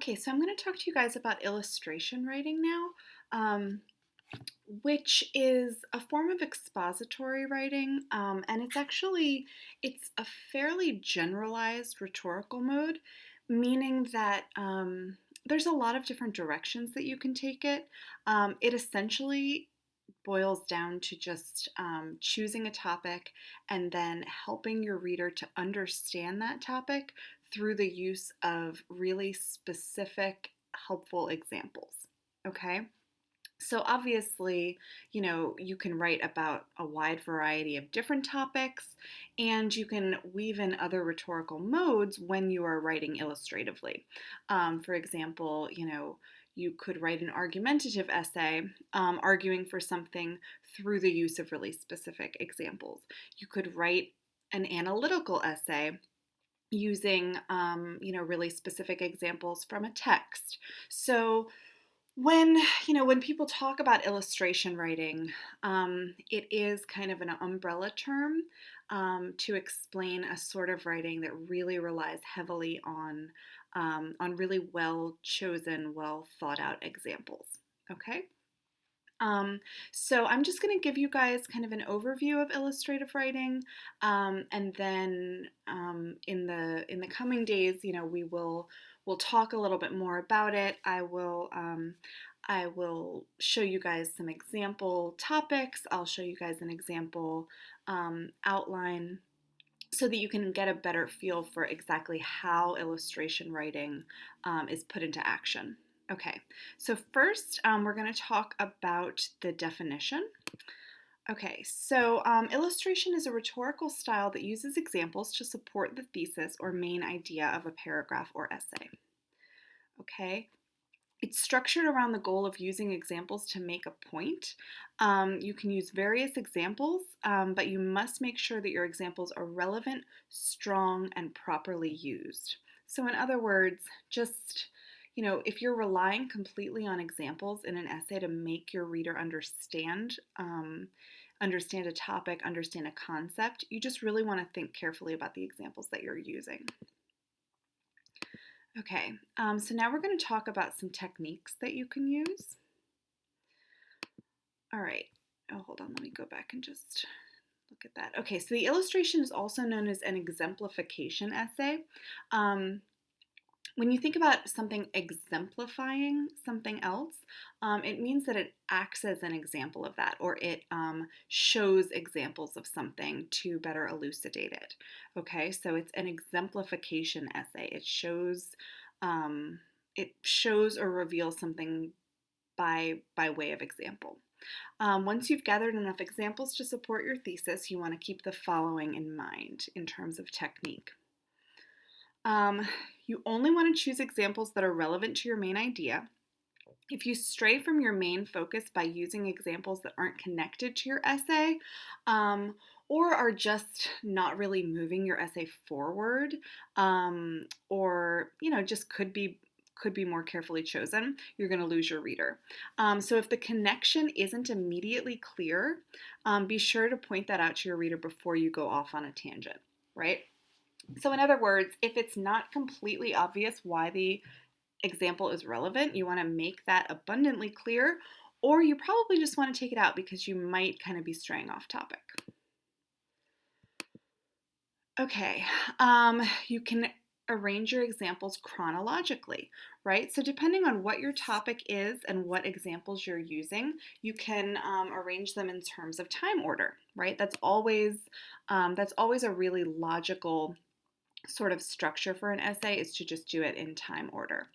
Okay, so I'm going to talk to you guys about illustration writing now, um, which is a form of expository writing, and it's a fairly generalized rhetorical mode, meaning that there's a lot of different directions that you can take it. It essentially boils down to just choosing a topic and then helping your reader to understand that topic through the use of really specific, helpful examples. Okay? So, obviously, you can write about a wide variety of different topics, and you can weave in other rhetorical modes when you are writing illustratively. For example, you could write an argumentative essay arguing for something through the use of really specific examples. You could write an analytical essay using really specific examples from a text. So when people talk about illustration writing, it is kind of an umbrella term to explain a sort of writing that really relies heavily on really well chosen, well thought out examples. Okay. Um, so I'm just going to give you guys kind of an overview of illustrative writing, and then in the coming days, we'll talk a little bit more about it. I will show you guys some example topics. I'll show you guys an example outline so that you can get a better feel for exactly how illustration writing is put into action. Okay, so first we're going to talk about the definition. Okay, so illustration is a rhetorical style that uses examples to support the thesis or main idea of a paragraph or essay. Okay, it's structured around the goal of using examples to make a point. You can use various examples, but you must make sure that your examples are relevant, strong, and properly used. So, in other words, just if you're relying completely on examples in an essay to make your reader understand a topic, understand a concept, you just really want to think carefully about the examples that you're using. Okay, so now we're going to talk about some techniques that you can use. All right. Oh, hold on. Let me go back and just look at that. Okay, so the illustration is also known as an exemplification essay. When you think about something exemplifying something else, it means that it acts as an example of that, or it shows examples of something to better elucidate it. Okay, so it's an exemplification essay. It shows or reveals something by way of example. Once you've gathered enough examples to support your thesis, you want to keep the following in mind in terms of technique. You only want to choose examples that are relevant to your main idea. If you stray from your main focus by using examples that aren't connected to your essay, or are just not really moving your essay forward, or just could be more carefully chosen, you're going to lose your reader. So if the connection isn't immediately clear, be sure to point that out to your reader before you go off on a tangent, right? So in other words, if it's not completely obvious why the example is relevant, you want to make that abundantly clear, or you probably just want to take it out because you might kind of be straying off topic. Okay, you can arrange your examples chronologically, right? So depending on what your topic is and what examples you're using, you can arrange them in terms of time order, right? That's always a really logical sort of structure for an essay, is to just do it in time order.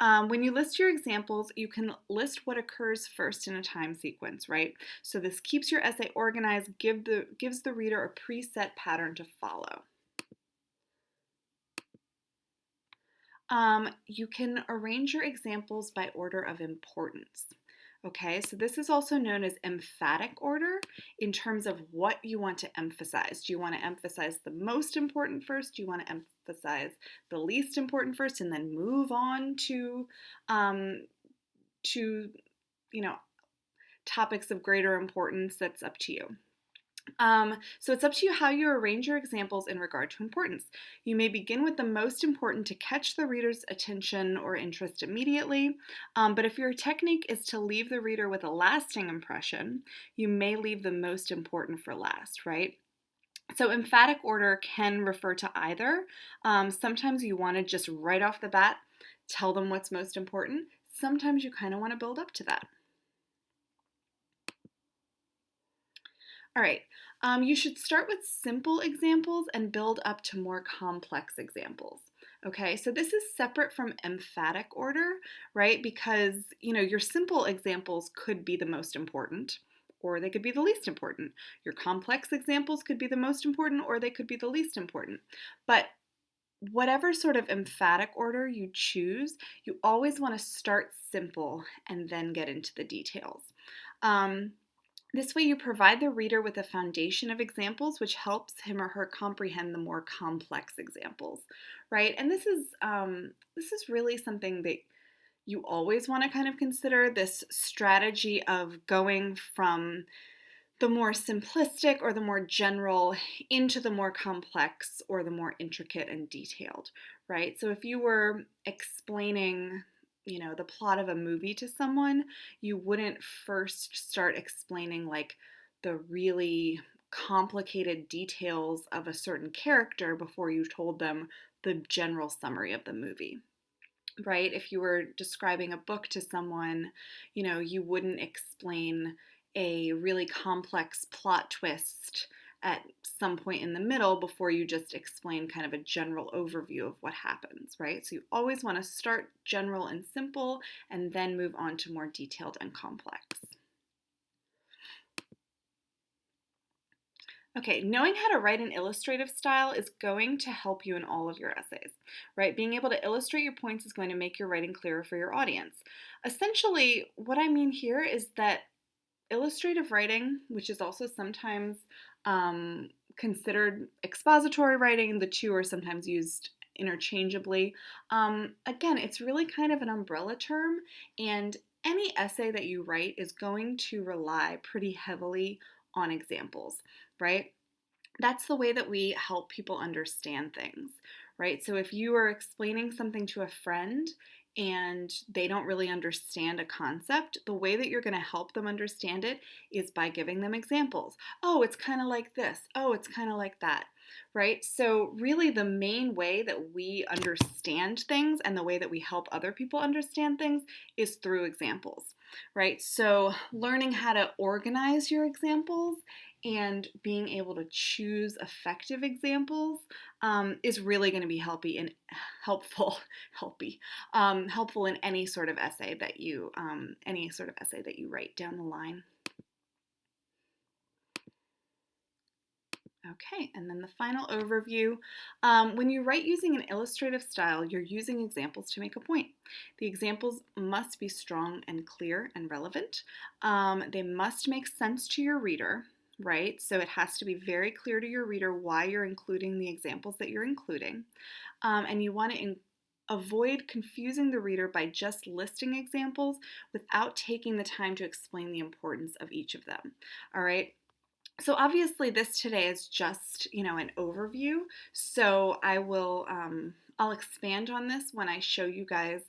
When you list your examples, you can list what occurs first in a time sequence, right? So this keeps your essay organized, gives the reader a preset pattern to follow. You can arrange your examples by order of importance. Okay, so this is also known as emphatic order in terms of what you want to emphasize. Do you want to emphasize the most important first? Do you want to emphasize the least important first and then move on to you know, topics of greater importance? That's up to you. So it's up to you how you arrange your examples in regard to importance. You may begin with the most important to catch the reader's attention or interest immediately, but if your technique is to leave the reader with a lasting impression, you may leave the most important for last, right? So emphatic order can refer to either. Sometimes you want to just right off the bat tell them what's most important. Sometimes you kind of want to build up to that. All right, you should start with simple examples and build up to more complex examples. Okay, so this is separate from emphatic order, right? Because, your simple examples could be the most important, or they could be the least important. Your complex examples could be the most important, or they could be the least important. But whatever sort of emphatic order you choose, you always want to start simple and then get into the details. This way you provide the reader with a foundation of examples which helps him or her comprehend the more complex examples, right? And this is really something that you always want to kind of consider, this strategy of going from the more simplistic or the more general into the more complex or the more intricate and detailed, right? So if you were explaining, the plot of a movie to someone, you wouldn't first start explaining like the really complicated details of a certain character before you told them the general summary of the movie. Right? If you were describing a book to someone, you wouldn't explain a really complex plot twist at some point in the middle before you just explain kind of a general overview of what happens, right? So you always want to start general and simple and then move on to more detailed and complex. Okay, knowing how to write an illustrative style is going to help you in all of your essays, right? Being able to illustrate your points is going to make your writing clearer for your audience. Essentially, what I mean here is that illustrative writing, which is also sometimes considered expository writing, the two are sometimes used interchangeably. Again, it's really kind of an umbrella term, and any essay that you write is going to rely pretty heavily on examples, right? That's the way that we help people understand things, right? So if you are explaining something to a friend and they don't really understand a concept, the way that you're going to help them understand it is by giving them examples. Oh, it's kind of like this. Oh, it's kind of like that, right? So really the main way that we understand things and the way that we help other people understand things is through examples, right? So learning how to organize your examples and being able to choose effective examples is really going to be helpful, helpful in any sort of essay that you write down the line. Okay, and then the final overview. When you write using an illustrative style, you're using examples to make a point. The examples must be strong and clear and relevant. They must make sense to your reader, right? So it has to be very clear to your reader why you're including the examples that you're including. And you want to avoid confusing the reader by just listing examples without taking the time to explain the importance of each of them. All right. So obviously this today is just, an overview. So I'll expand on this when I show you guys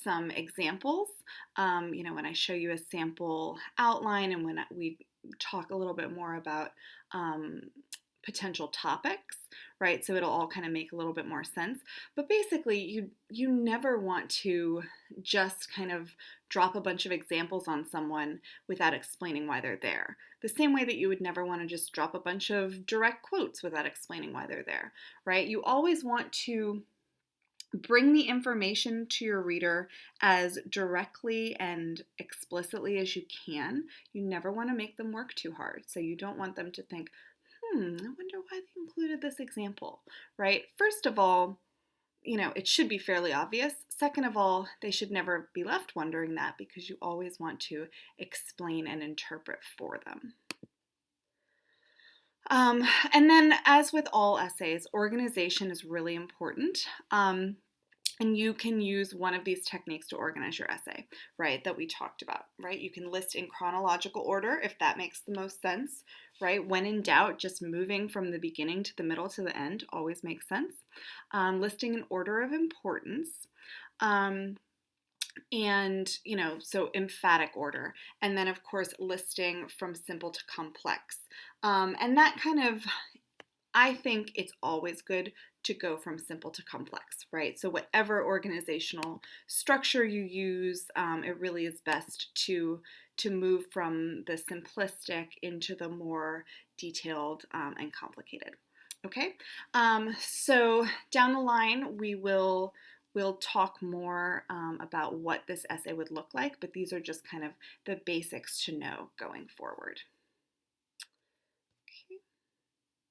some examples, when I show you a sample outline and when we talk a little bit more about potential topics, right? So it'll all kind of make a little bit more sense. But basically, you never want to just kind of drop a bunch of examples on someone without explaining why they're there. The same way that you would never want to just drop a bunch of direct quotes without explaining why they're there, right? You always want to bring the information to your reader as directly and explicitly as you can. You never want to make them work too hard. So you don't want them to think, I wonder why they included this example, right? First of all, it should be fairly obvious. Second of all, they should never be left wondering that because you always want to explain and interpret for them. And then, as with all essays, organization is really important. And you can use one of these techniques to organize your essay, right, that we talked about, right? You can list in chronological order if that makes the most sense, right? When in doubt, just moving from the beginning to the middle to the end always makes sense. Listing in order of importance. Um, and, so emphatic order. And then, of course, listing from simple to complex. And that kind of I think it's always good to go from simple to complex, right? So, whatever organizational structure you use, it really is best to move from the simplistic into the more detailed and complicated. Okay, so down the line we'll talk more about what this essay would look like, but these are just kind of the basics to know going forward.